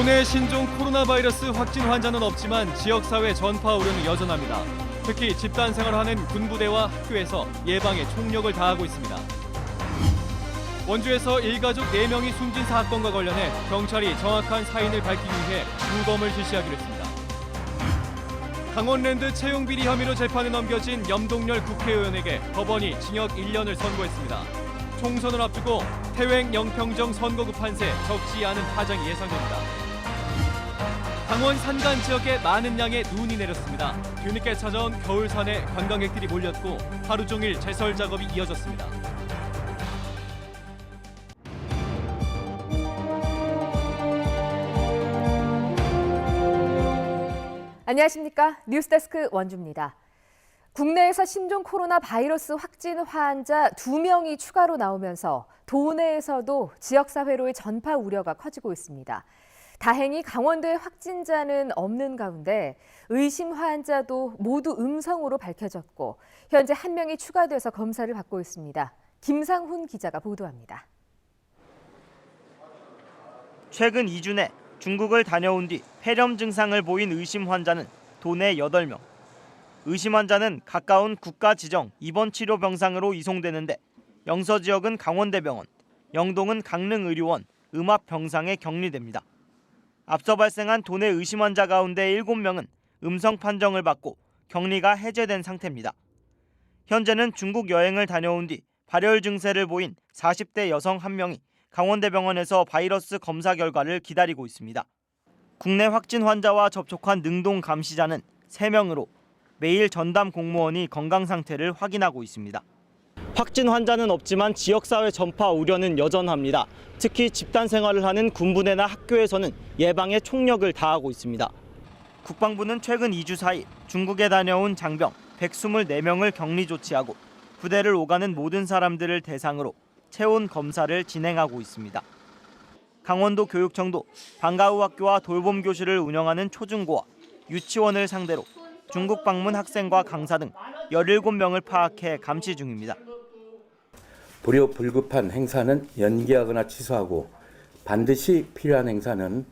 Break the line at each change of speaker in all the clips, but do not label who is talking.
국내 신종 코로나 바이러스 확진 환자는 없지만 지역사회 전파 우려는 여전합니다. 특히 집단 생활하는 군부대와 학교에서 예방에 총력을 다하고 있습니다. 원주에서 일가족 4명이 숨진 사건과 관련해 경찰이 정확한 사인을 밝히기 위해 부검을 실시하기로 했습니다. 강원랜드 채용비리 혐의로 재판에 넘겨진 염동열 국회의원에게 법원이 징역 1년을 선고했습니다. 총선을 앞두고 태횡 영평정 선거구 판세 적지 않은 파장이 예상됩니다. 강원 산간 지역에 많은 양의 눈이 내렸습니다. 뒤늦게 찾아온 겨울산에 관광객들이 몰렸고 하루 종일 제설 작업이 이어졌습니다.
안녕하십니까? 뉴스데스크 원주입니다. 국내에서 신종 코로나 바이러스 확진 환자 2명이 추가로 나오면서 도내에서도 지역사회로의 전파 우려가 커지고 있습니다. 다행히 강원도에 확진자는 없는 가운데 의심 환자도 모두 음성으로 밝혀졌고 현재 1명이 추가돼서 검사를 받고 있습니다. 김상훈 기자가 보도합니다.
최근 2주 내 중국을 다녀온 뒤 폐렴 증상을 보인 의심 환자는 도내 8명. 의심 환자는 가까운 국가지정 입원치료병상으로 이송되는데 영서 지역은 강원대병원, 영동은 강릉의료원, 음압병상에 격리됩니다. 앞서 발생한 도내 의심 환자 가운데 7명은 음성 판정을 받고 격리가 해제된 상태입니다. 현재는 중국 여행을 다녀온 뒤 발열 증세를 보인 40대 여성 1명이 강원대병원에서 바이러스 검사 결과를 기다리고 있습니다. 국내 확진 환자와 접촉한 능동 감시자는 3명으로 매일 전담 공무원이 건강 상태를 확인하고 있습니다. 확진 환자는 없지만 지역사회 전파 우려는 여전합니다. 특히 집단 생활을 하는 군부대나 학교에서는 예방에 총력을 다하고 있습니다. 국방부는 최근 2주 사이 중국에 다녀온 장병 124명을 격리 조치하고 부대를 오가는 모든 사람들을 대상으로 체온 검사를 진행하고 있습니다. 강원도 교육청도 방과후 학교와 돌봄 교실을 운영하는 초중고와 유치원을 상대로 중국 방문 학생과 강사 등 17명을 파악해 감시 중입니다.
불효 불급한 행사는 연기하거나 취소하고 반드시 필요한 행사는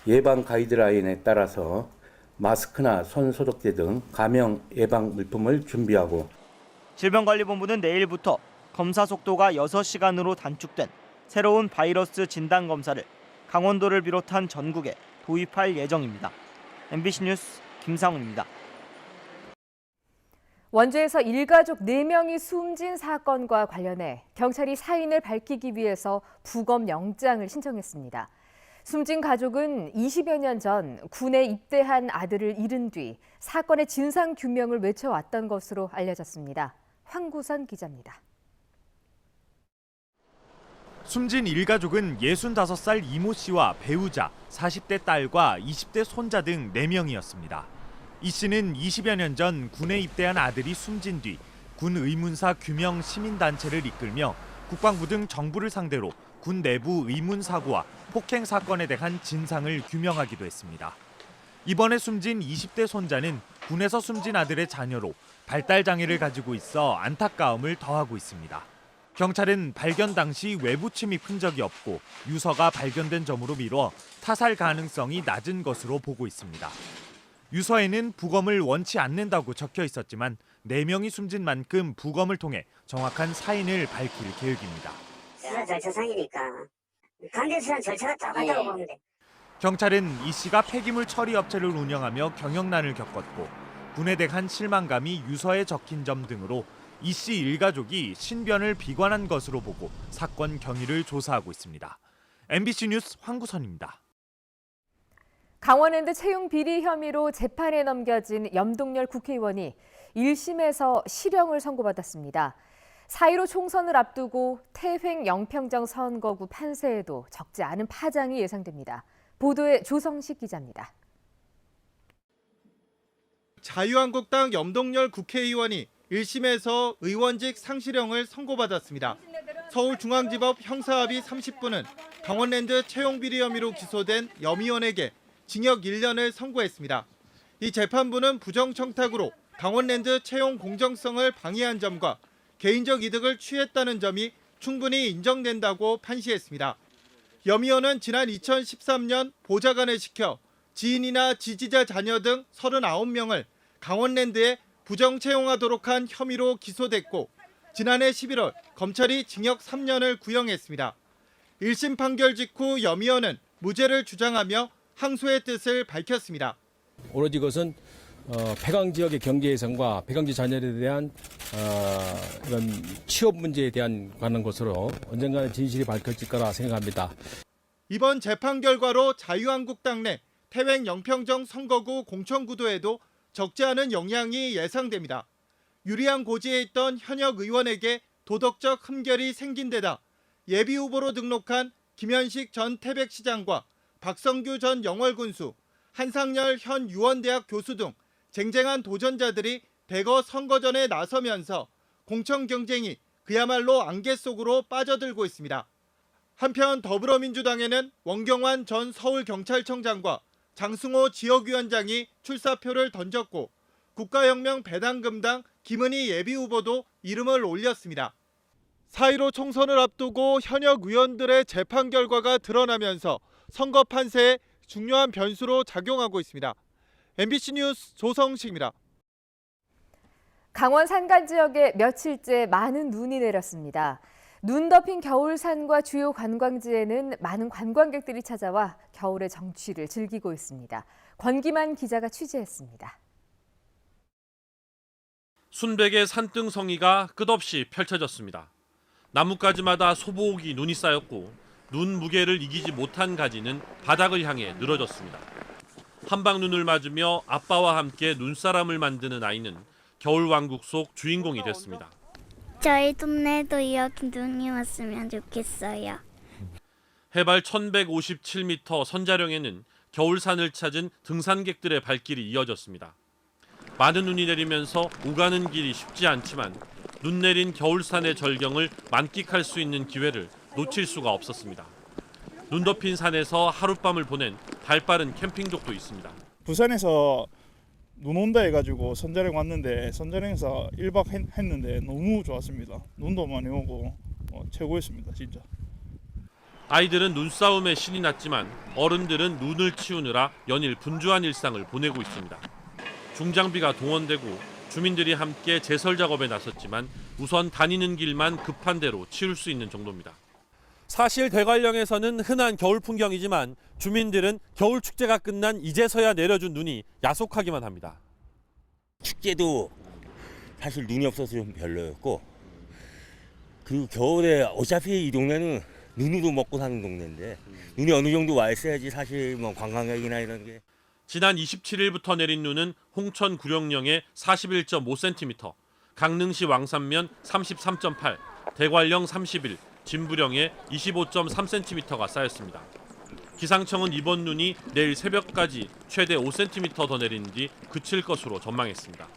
예방 가이드라인에 따라서 마스크나 손 소독제 등 감염 예방 물품을 준비하고
질병관리본부는 내일부터 검사 속도가 6시간으로 단축된 새로운 바이러스 진단 검사를 강원도를 비롯한 전국에 도입할 예정입니다. MBC 뉴스 김상훈입니다.
원주에서 일가족 4명이 숨진 사건과 관련해 경찰이 사인을 밝히기 위해서 부검 영장을 신청했습니다. 숨진 가족은 20여 년 전 군에 입대한 아들을 잃은 뒤 사건의 진상 규명을 외쳐왔던 것으로 알려졌습니다. 황구선 기자입니다.
숨진 일가족은 65살 이모 씨와 배우자, 40대 딸과 20대 손자 등 4명이었습니다. 이 씨는 20여 년 전 군에 입대한 아들이 숨진 뒤 군 의문사 규명 시민단체를 이끌며 국방부 등 정부를 상대로 군 내부 의문 사고와 폭행 사건에 대한 진상을 규명하기도 했습니다. 이번에 숨진 20대 손자는 군에서 숨진 아들의 자녀로 발달 장애를 가지고 있어 안타까움을 더하고 있습니다. 경찰은 발견 당시 외부 침입 흔적이 없고 유서가 발견된 점으로 미뤄 타살 가능성이 낮은 것으로 보고 있습니다. 유서에는 부검을 원치 않는다고 적혀 있었지만 4명이 숨진 만큼 부검을 통해 정확한 사인을 밝힐 계획입니다.
수사 절차상이니까 강제수사 절차가 똑같다고 보면 돼.
경찰은 이 씨가 폐기물 처리 업체를 운영하며 경영난을 겪었고 군에 대한 실망감이 유서에 적힌 점 등으로 이 씨 일가족이 신변을 비관한 것으로 보고 사건 경위를 조사하고 있습니다. MBC 뉴스 황구선입니다.
강원랜드 채용 비리 혐의로 재판에 넘겨진 염동열 국회의원이 1심에서 실형을 선고받았습니다. 4.15 총선을 앞두고 태횡 영평정 선거구 판세에도 적지 않은 파장이 예상됩니다. 보도에 조성식 기자입니다.
자유한국당 염동열 국회의원이 1심에서 의원직 상실형을 선고받았습니다. 서울중앙지법 형사합의 30부는 강원랜드 채용비리 혐의로 기소된 염 의원에게 징역 1년을 선고했습니다. 이 재판부는 부정청탁으로 강원랜드 채용 공정성을 방해한 점과 개인적 이득을 취했다는 점이 충분히 인정된다고 판시했습니다. 염의원은 지난 2013년 보좌관을 시켜 지인이나 지지자 자녀 등 39명을 강원랜드에 부정 채용하도록 한 혐의로 기소됐고 지난해 11월 검찰이 징역 3년을 구형했습니다. 1심 판결 직후 염의원은 무죄를 주장하며 항소의 뜻을 밝혔습니다.
오로지 그것은 폐강 지역의 경제 예산과 폐강지 자녀에 대한 이런 취업 문제에 대한 관한 것으로 언젠가는 진실이 밝혀질 거라 생각합니다.
이번 재판 결과로 자유한국당 내 태백 영평정 선거구 공천구도에도 적지 않은 영향이 예상됩니다. 유리한 고지에 있던 현역 의원에게 도덕적 흠결이 생긴 데다 예비후보로 등록한 김현식 전 태백시장과 박성규 전 영월군수, 한상열 현 유원대학 교수 등 쟁쟁한 도전자들이 대거 선거전에 나서면서 공천 경쟁이 그야말로 안개 속으로 빠져들고 있습니다. 한편 더불어민주당에는 원경환 전 서울경찰청장과 장승호 지역위원장이 출사표를 던졌고 국가혁명 배당금당 김은희 예비후보도 이름을 올렸습니다. 4.15 총선을 앞두고 현역 의원들의 재판 결과가 드러나면서 선거 판세에 중요한 변수로 작용하고 있습니다. MBC 뉴스 조성식입니다.
강원 산간 지역에 며칠째 많은 눈이 내렸습니다. 눈 덮인 겨울산과 주요 관광지에는 많은 관광객들이 찾아와 겨울의 정취를 즐기고 있습니다. 권기만 기자가 취재했습니다.
순백의 산등성이가 끝없이 펼쳐졌습니다. 나뭇가지마다 소복이 눈이 쌓였고 눈 무게를 이기지 못한 가지는 바닥을 향해 늘어졌습니다. 한방눈을 맞으며 아빠와 함께 눈사람을 만드는 아이는 겨울왕국 속 주인공이 됐습니다.
저희 동네도 이렇게 눈이 왔으면 좋겠어요.
해발 1157m 선자령에는 겨울산을 찾은 등산객들의 발길이 이어졌습니다. 많은 눈이 내리면서 오가는 길이 쉽지 않지만 눈 내린 겨울산의 절경을 만끽할 수 있는 기회를 놓칠 수가 없었습니다. 눈 덮인 산에서 하룻밤을 보낸 발빠른 캠핑족도 있습니다.
부산에서 눈 온다 해가지고 선자령 왔는데 선자령에서 1박 했는데 너무 좋았습니다. 눈도 많이 오고 최고였습니다, 진짜.
아이들은 눈싸움에 신이 났지만 어른들은 눈을 치우느라 연일 분주한 일상을 보내고 있습니다. 중장비가 동원되고 주민들이 함께 제설 작업에 나섰지만 우선 다니는 길만 급한 대로 치울 수 있는 정도입니다. 사실 대관령에서는 흔한 겨울 풍경이지만 주민들은 겨울 축제가 끝난 이제서야 내려준 눈이 야속하기만 합니다.
축제도 사실 눈이 없어서 좀 별로였고, 그리고 겨울에 어차피 이 동네는 눈으로 먹고 사는 동네인데 눈이 어느 정도 와 있어야지 사실 뭐 관광객이나 이런 게.
지난 27일부터 내린 눈은 홍천 구령령에 41.5cm, 강릉시 왕산면 33.8, 대관령 31, 진부령에 25.3cm가 쌓였습니다. 기상청은 이번 눈이 내일 새벽까지 최대 5cm 더 내린 뒤 그칠 것으로 전망했습니다.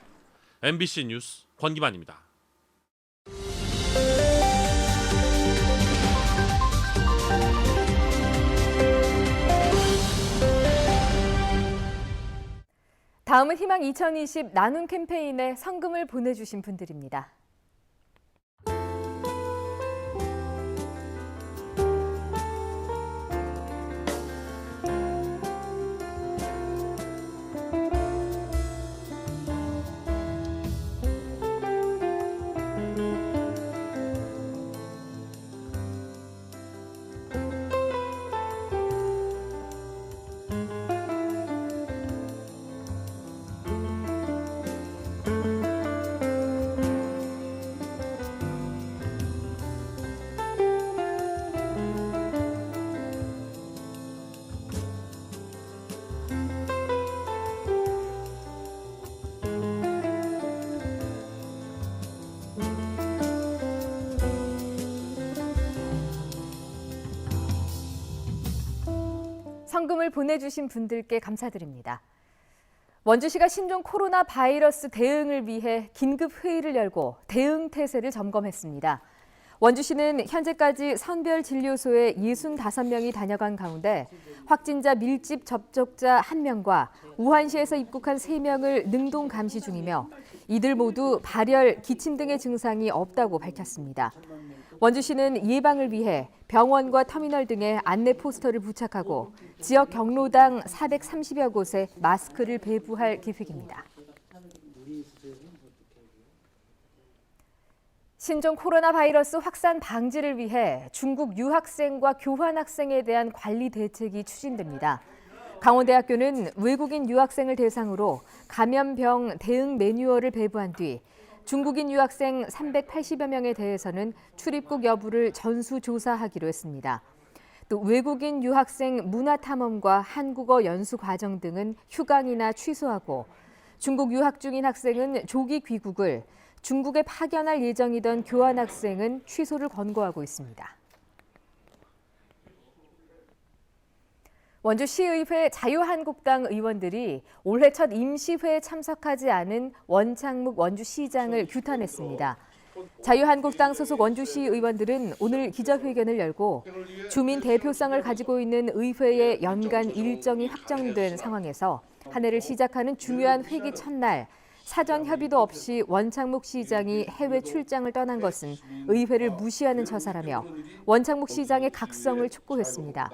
MBC 뉴스 권기만입니다.
다음은 희망 2020 나눔 캠페인에 성금을 보내주신 분들입니다. 성금을 보내주신 분들께 감사드립니다. 원주시가 신종 코로나 바이러스 대응을 위해 긴급 회의를 열고 대응 태세를 점검했습니다. 원주시는 현재까지 선별진료소에 65명이 다녀간 가운데 확진자 밀집 접촉자 1명과 우한시에서 입국한 3명을 능동 감시 중이며 이들 모두 발열, 기침 등의 증상이 없다고 밝혔습니다. 원주시는 예방을 위해 병원과 터미널 등에 안내 포스터를 부착하고 지역 경로당 430여 곳에 마스크를 배부할 계획입니다. 신종 코로나 바이러스 확산 방지를 위해 중국 유학생과 교환학생에 대한 관리 대책이 추진됩니다. 강원대학교는 외국인 유학생을 대상으로 감염병 대응 매뉴얼을 배부한 뒤 중국인 유학생 380여 명에 대해서는 출입국 여부를 전수조사하기로 했습니다. 또 외국인 유학생 문화탐험과 한국어 연수 과정 등은 휴강이나 취소하고 중국 유학 중인 학생은 조기 귀국을, 중국에 파견할 예정이던 교환학생은 취소를 권고하고 있습니다. 원주시의회 자유한국당 의원들이 올해 첫 임시회에 참석하지 않은 원창묵 원주시장을 규탄했습니다. 자유한국당 소속 원주시 의원들은 오늘 기자회견을 열고 주민 대표성을 가지고 있는 의회의 연간 일정이 확정된 상황에서 한 해를 시작하는 중요한 회기 첫날 사전 협의도 없이 원창묵 시장이 해외 출장을 떠난 것은 의회를 무시하는 처사라며 원창묵 시장의 각성을 촉구했습니다.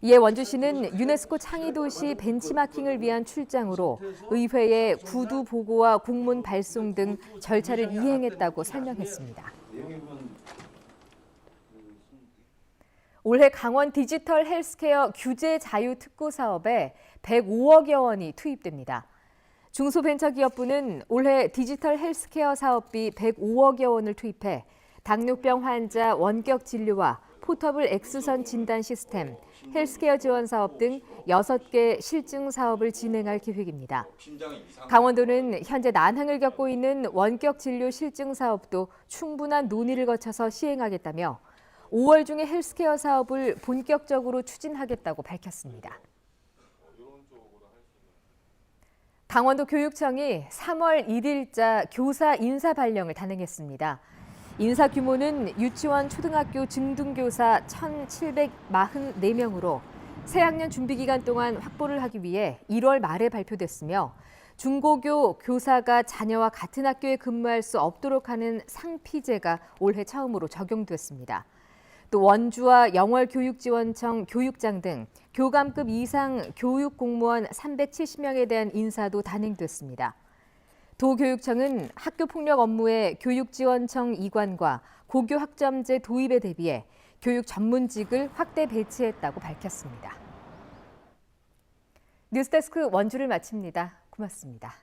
이에 원주시는 유네스코 창의도시 벤치마킹을 위한 출장으로 의회에 구두 보고와 공문 발송 등 절차를 이행했다고 설명했습니다. 올해 강원 디지털 헬스케어 규제 자유 특구 사업에 105억여 원이 투입됩니다. 중소벤처기업부는 올해 디지털 헬스케어 사업비 105억여 원을 투입해 당뇨병 환자 원격 진료와 포터블 X선 진단 시스템, 헬스케어 지원 사업 등 6개 실증 사업을 진행할 계획입니다. 강원도는 현재 난항을 겪고 있는 원격 진료 실증 사업도 충분한 논의를 거쳐서 시행하겠다며 5월 중에 헬스케어 사업을 본격적으로 추진하겠다고 밝혔습니다. 강원도 교육청이 3월 1일자 교사 인사 발령을 단행했습니다. 인사 규모는 유치원, 초등학교 중등교사 1,744명으로 새학년 준비 기간 동안 확보를 하기 위해 1월 말에 발표됐으며 중고교 교사가 자녀와 같은 학교에 근무할 수 없도록 하는 상피제가 올해 처음으로 적용됐습니다. 또 원주와 영월교육지원청 교육장 등 교감급 이상 교육공무원 370명에 대한 인사도 단행됐습니다. 도교육청은 학교폭력 업무에 교육지원청 이관과 고교학점제 도입에 대비해 교육 전문직을 확대 배치했다고 밝혔습니다. 뉴스데스크 원주를 마칩니다. 고맙습니다.